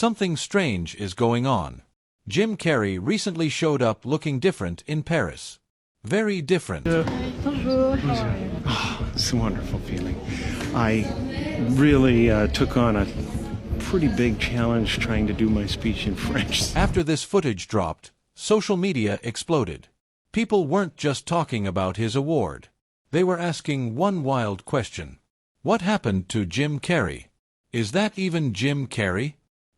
something strange is going on. Jim Carrey recently showed up looking different in Paris. Very different. Bonjour, how are you? Oh, it's a wonderful feeling. I really took on a pretty big challenge trying to do my speech in French. After this footage dropped, social media exploded. People weren't just talking about his award. They were asking one wild question. What happened to Jim Carrey? Is that even Jim Carrey?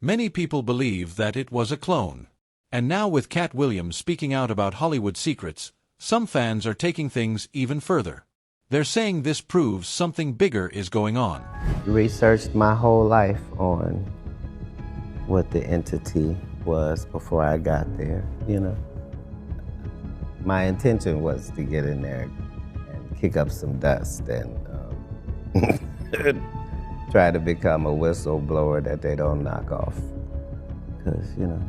Many people believe that it was a clone. And now with Katt Williams speaking out about Hollywood secrets, some fans are taking things even further. They're saying this proves something bigger is going on. Researched my whole life on what the entity was before I got there, you know. My intention was to get in there and kick up some dust and try to become a whistleblower that they don't knock off. Because, you know,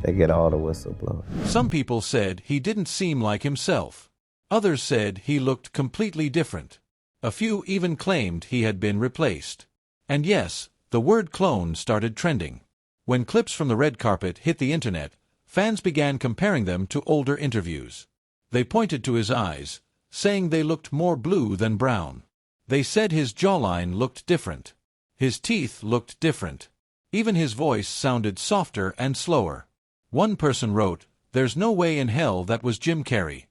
they get all the whistleblowers. Some people said he didn't seem like himself. Others said he looked completely different. A few even claimed he had been replaced. And yes, the word clone started trending. When clips from the red carpet hit the internet, fans began comparing them to older interviews. They pointed to his eyes, saying they looked more blue than brown. They said his jawline looked different. His teeth looked different. Even his voice sounded softer and slower. One person wrote, "There's no way in hell that was Jim Carrey."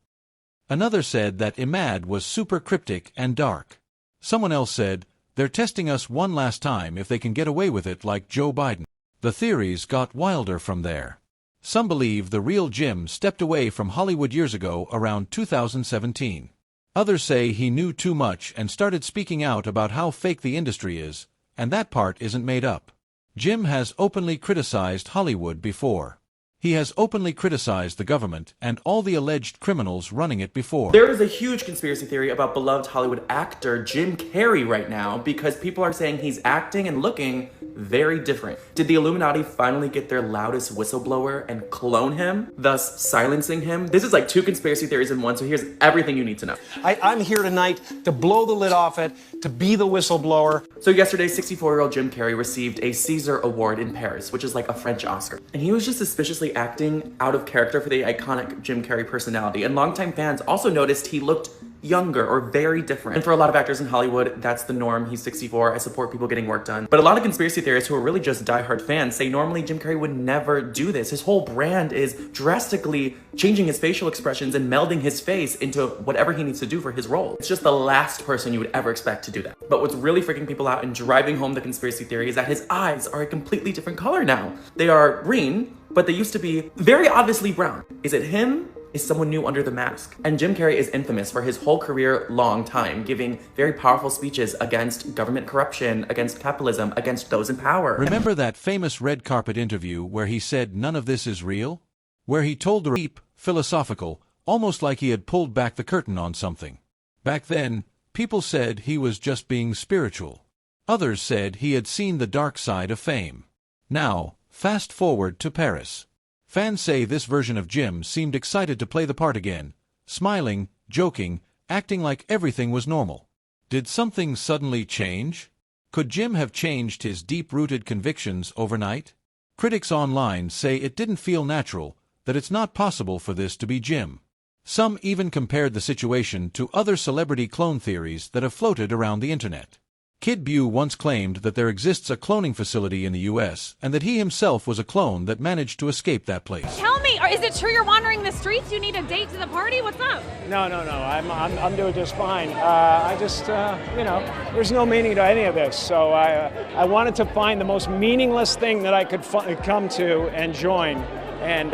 Another said that Imad was super cryptic and dark. Someone else said, "They're testing us one last time if they can get away with it like Joe Biden." The theories got wilder from there. Some believe the real Jim stepped away from Hollywood years ago around 2017. Others say he knew too much and started speaking out about how fake the industry is, and that part isn't made up. Jim has openly criticized Hollywood before. He has openly criticized the government and all the alleged criminals running it before. There is a huge conspiracy theory about beloved Hollywood actor Jim Carrey right now because people are saying he's acting and looking very different. Did the Illuminati finally get their loudest whistleblower and clone him, thus silencing him? This is like two conspiracy theories in one, so here's everything you need to know. I'm here tonight to blow the lid off it, to be the whistleblower. So yesterday, 64-year-old Jim Carrey received a Caesar Award in Paris, which is like a French Oscar. And he was just suspiciously acting out of character for the iconic Jim Carrey personality. And longtime fans also noticed he looked younger or very different. And for a lot of actors in Hollywood, that's the norm. He's 64. I support people getting work done. But a lot of conspiracy theorists who are really just diehard fans say normally Jim Carrey would never do this. His whole brand is drastically changing his facial expressions and melding his face into whatever he needs to do for his role. It's just the last person you would ever expect to do that. But what's really freaking people out and driving home the conspiracy theory is that his eyes are a completely different color now. They are green, but they used to be very obviously brown. Is it him? Is someone new under the mask? And Jim Carrey is infamous for his whole career long time, giving very powerful speeches against government corruption, against capitalism, against those in power. Remember that famous red carpet interview where he said none of this is real? Where he told the deep, philosophical, almost like he had pulled back the curtain on something. Back then, people said he was just being spiritual. Others said he had seen the dark side of fame. Now, fast forward to Paris. Fans say this version of Jim seemed excited to play the part again, smiling, joking, acting like everything was normal. Did something suddenly change? Could Jim have changed his deep-rooted convictions overnight? Critics online say it didn't feel natural, that it's not possible for this to be Jim. Some even compared the situation to other celebrity clone theories that have floated around the internet. Kid Buu once claimed that there exists a cloning facility in the U.S. and that he himself was a clone that managed to escape that place. Tell me, is it true you're wandering the streets? You need a date to the party? What's up? No. I'm doing just fine. I just, there's no meaning to any of this. So I wanted to find the most meaningless thing that I could come to and join, and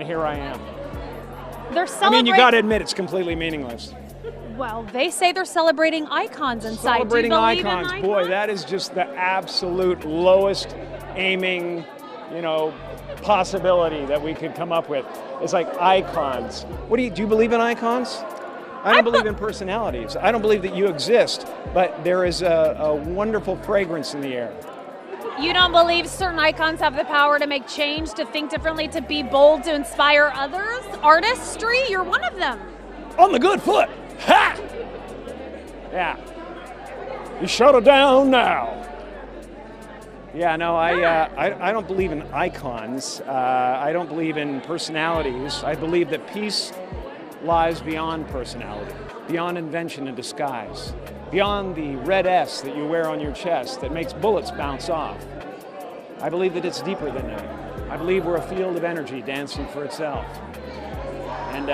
here I am. They're celebrating. I mean, you got to admit it's completely meaningless. Well, they say they're celebrating icons inside. Celebrating Do you believe icons. in icons? Boy, that is just the absolute lowest aiming, possibility that we could come up with. It's like icons. What do you believe in icons? I don't believe in personalities. I don't believe that you exist, but there is a wonderful fragrance in the air. You don't believe certain icons have the power to make change, to think differently, to be bold, to inspire others? Artistry? You're one of them. On the good foot. Ha! Yeah. You shut her down now. Yeah, no, I don't believe in icons. I don't believe in personalities. I believe that peace lies beyond personality, beyond invention and disguise, beyond the red S that you wear on your chest that makes bullets bounce off. I believe that it's deeper than that. I believe we're a field of energy dancing for itself. And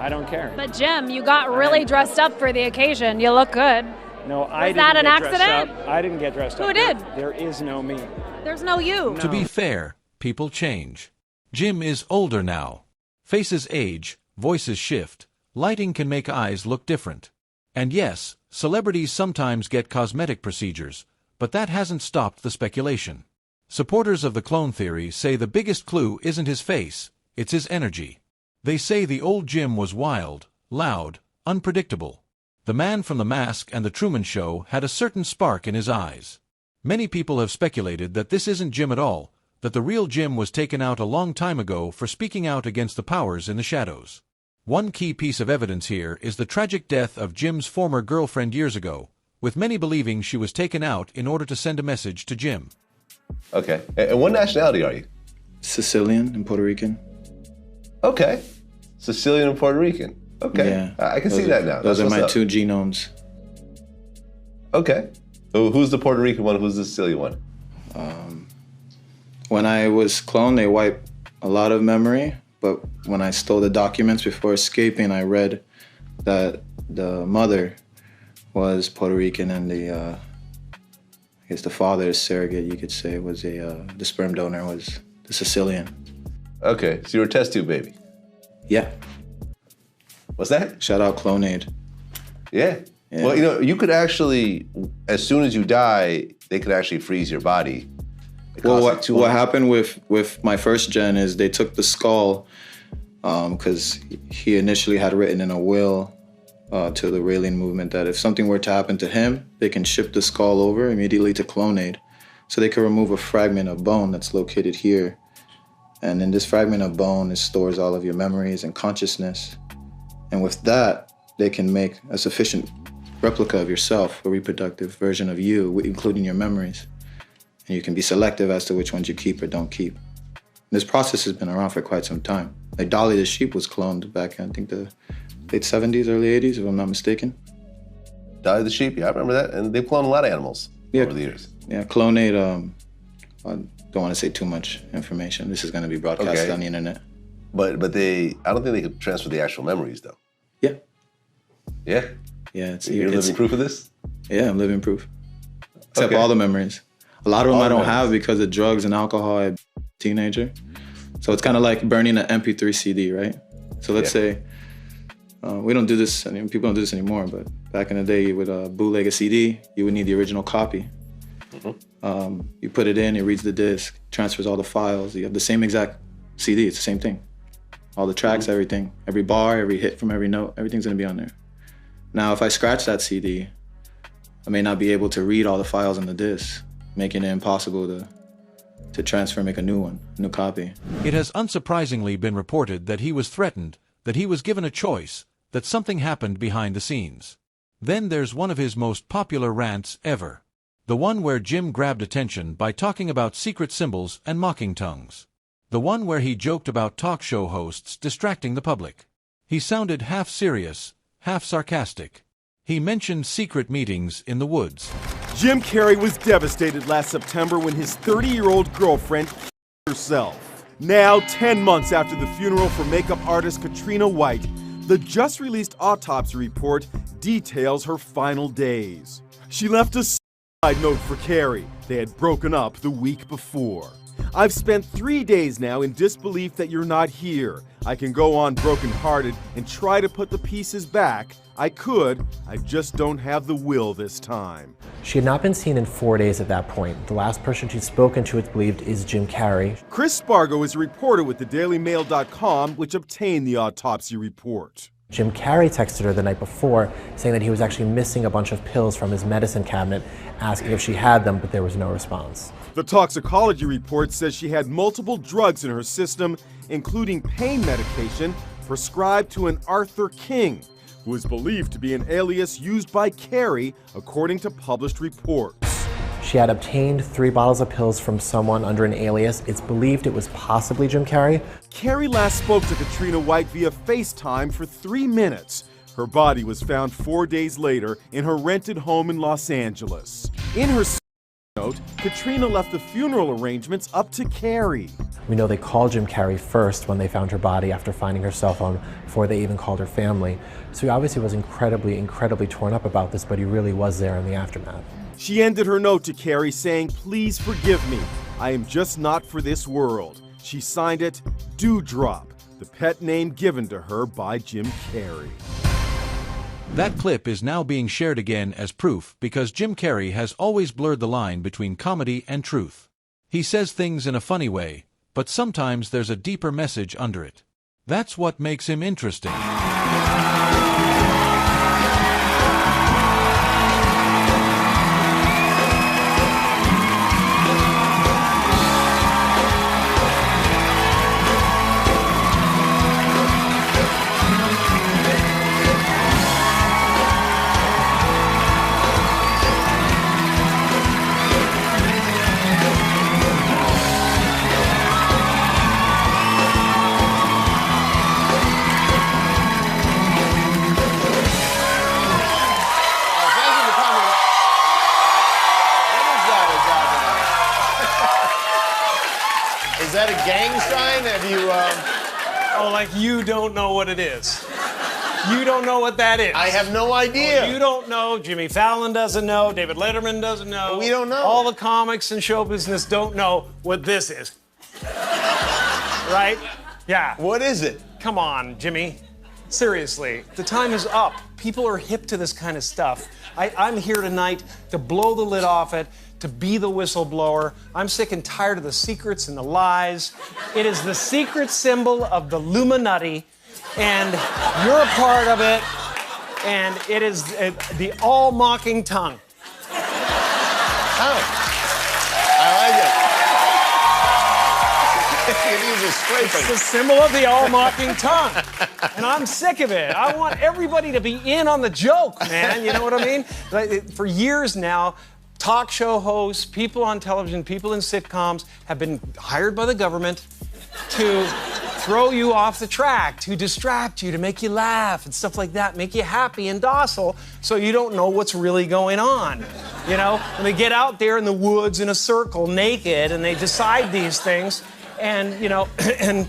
I don't care. But Jim, you got really dressed up for the occasion. You look good. No, I didn't that an get dressed accident? up. I didn't get dressed up. Who did? There is no me. There's no you. No. To be fair, people change. Jim is older now. Faces age, voices shift, lighting can make eyes look different. And yes, celebrities sometimes get cosmetic procedures, but that hasn't stopped the speculation. Supporters of the clone theory say the biggest clue isn't his face, it's his energy. They say the old Jim was wild, loud, unpredictable. The man from The Mask and The Truman Show had a certain spark in his eyes. Many people have speculated that this isn't Jim at all, that the real Jim was taken out a long time ago for speaking out against the powers in the shadows. One key piece of evidence here is the tragic death of Jim's former girlfriend years ago, with many believing she was taken out in order to send a message to Jim. Okay, and what nationality are you? Sicilian and Puerto Rican. Okay, Sicilian and Puerto Rican. Okay, Yeah, I can see that now. Those That's are my what's up. two genomes. Okay, so who's the Puerto Rican one? Who's the Sicilian one? When I was cloned, they wiped a lot of memory, but when I stole the documents before escaping, I read that the mother was Puerto Rican and I guess the father, surrogate, you could say, was the sperm donor was the Sicilian. Okay, so you were a test tube baby. Yeah. What's that? Shout out Clonaid. Yeah. Yeah. Well, you know, you could actually, as soon as you die, they could actually freeze your body. Well, what happened with my first gen is they took the skull because he initially had written in a will to the Raelian movement that if something were to happen to him, they can ship the skull over immediately to Clonaid. So they can remove a fragment of bone that's located here. And in this fragment of bone, it stores all of your memories and consciousness. And with that, they can make a sufficient replica of yourself, a reproductive version of you, including your memories. And you can be selective as to which ones you keep or don't keep. This process has been around for quite some time. Like Dolly the sheep was cloned back in, I think, the late 70s, early 80s, if I'm not mistaken. Dolly the sheep, yeah, I remember that. And they've cloned a lot of animals over the years. Yeah, Clonaid, I don't want to say too much information. This is going to be broadcast on the internet. But I don't think they could transfer the actual memories, though. Yeah. Yeah? Yeah, You're living proof of this? Yeah, I'm living proof. Except all the memories. A lot of them I don't have because of drugs and alcohol as a teenager. So it's kind of like burning an MP3 CD, right? So let's say, we don't do this, people don't do this anymore, but back in the day, you would bootleg a CD, you would need the original copy. You put it in, it reads the disc, transfers all the files. You have the same exact CD, it's the same thing. All the tracks, everything, every bar, every hit from every note, everything's gonna be on there. Now, if I scratch that CD, I may not be able to read all the files on the disc, making it impossible to transfer and make a new one, a new copy. It has unsurprisingly been reported that he was threatened, that he was given a choice, that something happened behind the scenes. Then there's one of his most popular rants ever. The one where Jim grabbed attention by talking about secret symbols and mocking tongues. The one where he joked about talk show hosts distracting the public. He sounded half serious, half sarcastic. He mentioned secret meetings in the woods. Jim Carrey was devastated last September when his 30-year-old girlfriend killed herself. Now, 10 months after the funeral for makeup artist Katrina White, the just-released autopsy report details her final days. She left a suicide note for Carrey. They had broken up the week before. I've spent 3 days now in disbelief that you're not here. I can go on brokenhearted and try to put the pieces back. I could, I just don't have the will this time. She had not been seen in 4 days at that point. The last person she'd spoken to, it's believed, is Jim Carrey. Chris Spargo is a reporter with thedailymail.com, which obtained the autopsy report. Jim Carrey texted her the night before, saying that he was actually missing a bunch of pills from his medicine cabinet, asking if she had them, but there was no response. The toxicology report says she had multiple drugs in her system, including pain medication prescribed to an Arthur King, who is believed to be an alias used by Carrey, according to published reports. She had obtained 3 bottles of pills from someone under an alias. It's believed it was possibly Jim Carrey. Carrey last spoke to Katrina White via FaceTime for 3 minutes. Her body was found 4 days later in her rented home in Los Angeles. In her note, Katrina left the funeral arrangements up to Carrey. We know they called Jim Carrey first when they found her body after finding her cell phone before they even called her family. So he obviously was incredibly torn up about this, but he really was there in the aftermath. She ended her note to Carrey saying, "Please forgive me. I am just not for this world." She signed it, Dewdrop, the pet name given to her by Jim Carrey. That clip is now being shared again as proof because Jim Carrey has always blurred the line between comedy and truth. He says things in a funny way, but sometimes there's a deeper message under it. That's what makes him interesting. Is that a gang sign? Have you, Oh, like you don't know what it is. You don't know what that is. I have no idea. Oh, you don't know. Jimmy Fallon doesn't know. David Letterman doesn't know. We don't know. All the comics and show business don't know what this is. Right? Yeah. What is it? Come on, Jimmy. Seriously, the time is up. People are hip to this kind of stuff. I'm here tonight to blow the lid off it, to be the whistleblower. I'm sick and tired of the secrets and the lies. It is the secret symbol of the Illuminati, and you're a part of it, and it is the all-mocking tongue. Oh, I like it. It's the symbol of the all-mocking tongue. And I'm sick of it. I want everybody to be in on the joke, man. You know what I mean? For years now, talk show hosts, people on television, people in sitcoms have been hired by the government to throw you off the track, to distract you, to make you laugh and stuff like that, make you happy and docile so you don't know what's really going on. You know, when they get out there in the woods in a circle naked and they decide these things, and, you know, and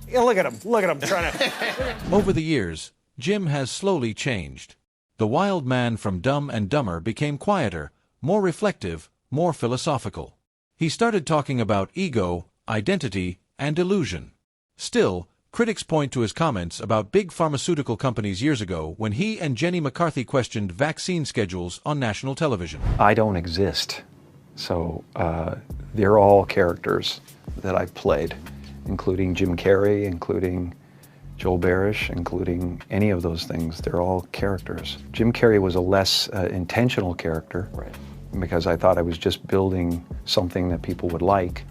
you know, look at him trying to... Over the years, Jim has slowly changed. The wild man from Dumb and Dumber became quieter, more reflective, more philosophical. He started talking about ego, identity, and illusion. Still, critics point to his comments about big pharmaceutical companies years ago when he and Jenny McCarthy questioned vaccine schedules on national television. I don't exist, so they're all characters that I've played, including Jim Carrey, including Joel Barish, including any of those things. They're all characters. Jim Carrey was a less intentional character, right, because I thought I was just building something that people would like,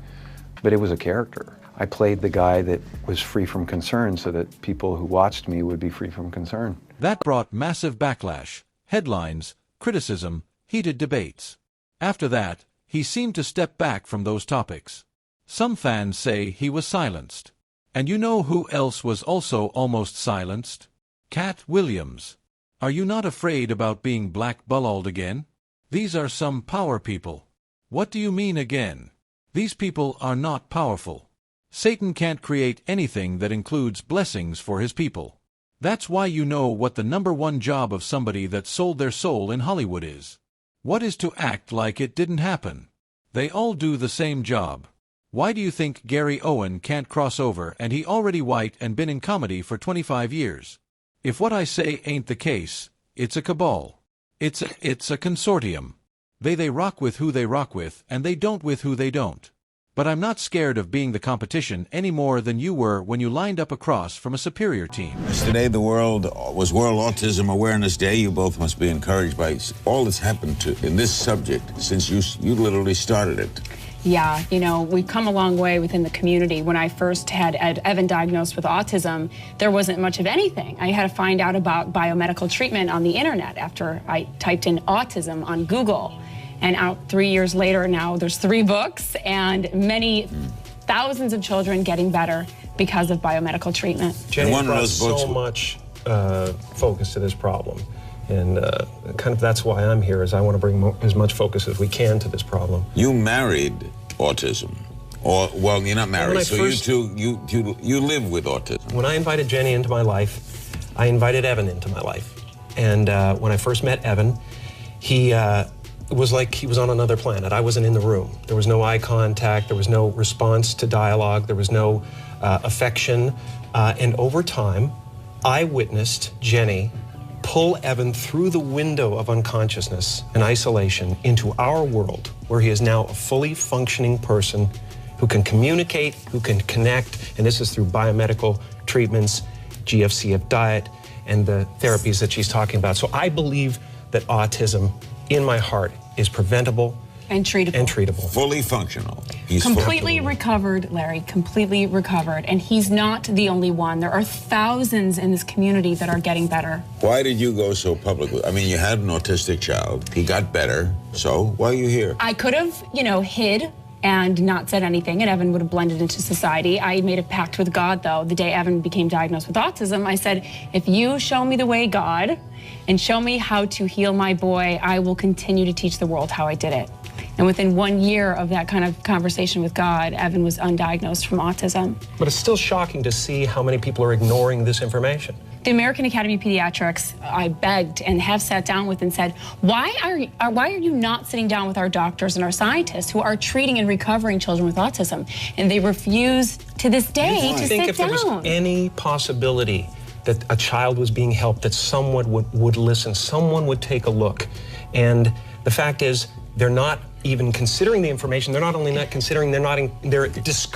but it was a character. I played the guy that was free from concern so that people who watched me would be free from concern. That brought massive backlash, headlines, criticism, heated debates. After that, he seemed to step back from those topics. Some fans say he was silenced. And you know who else was also almost silenced? Katt Williams. Are you not afraid about being blackballed again? These are some power people. What do you mean again? These people are not powerful. Satan can't create anything that includes blessings for his people. That's why you know what the #1 job of somebody that sold their soul in Hollywood is. What is to act like it didn't happen? They all do the same job. Why do you think Gary Owen can't cross over and he already white and been in comedy for 25 years? If what I say ain't the case, it's a cabal. It's a consortium. They rock with who they rock with and they don't with who they don't. But I'm not scared of being the competition any more than you were when you lined up across from a superior team. Yesterday was World Autism Awareness Day. You both must be encouraged by all that's happened in this subject since you literally started it. Yeah, you know, we've come a long way within the community. When I first had Evan diagnosed with autism, there wasn't much of anything. I had to find out about biomedical treatment on the internet after I typed in autism on Google. And out 3 years later now, there's 3 books and many thousands of children getting better because of biomedical treatment. Jenny brought so much focus to this problem. And kind of that's why I'm here, is I want to bring as much focus as we can to this problem. You married autism. Or, well, you're not married, so you live with autism. When I invited Jenny into my life, I invited Evan into my life. And when I first met Evan, it was like he was on another planet. I wasn't in the room. There was no eye contact. There was no response to dialogue. There was no affection. And over time, I witnessed Jenny pull Evan through the window of unconsciousness and isolation into our world, where he is now a fully functioning person who can communicate, who can connect, and this is through biomedical treatments, GFCF diet, and the therapies that she's talking about. So I believe that autism, in my heart, is preventable and treatable. Fully functional. He's completely recovered, Larry, completely recovered. And he's not the only one. There are thousands in this community that are getting better. Why did you go so public? I mean, you had an autistic child. He got better. So why are you here? I could have, hid and not said anything, and Evan would have blended into society. I made a pact with God, though. The day Evan became diagnosed with autism, I said, if you show me the way, God, and show me how to heal my boy, I will continue to teach the world how I did it. And within 1 year of that kind of conversation with God, Evan was undiagnosed from autism. But it's still shocking to see how many people are ignoring this information. The American Academy of Pediatrics, I begged and have sat down with and said, why are you not sitting down with our doctors and our scientists who are treating and recovering children with autism? And they refuse to this day to sit down. I think if there was any possibility that a child was being helped, that someone would listen, someone would take a look. And the fact is, they're not even considering the information. They're not only not considering, they're discouraged.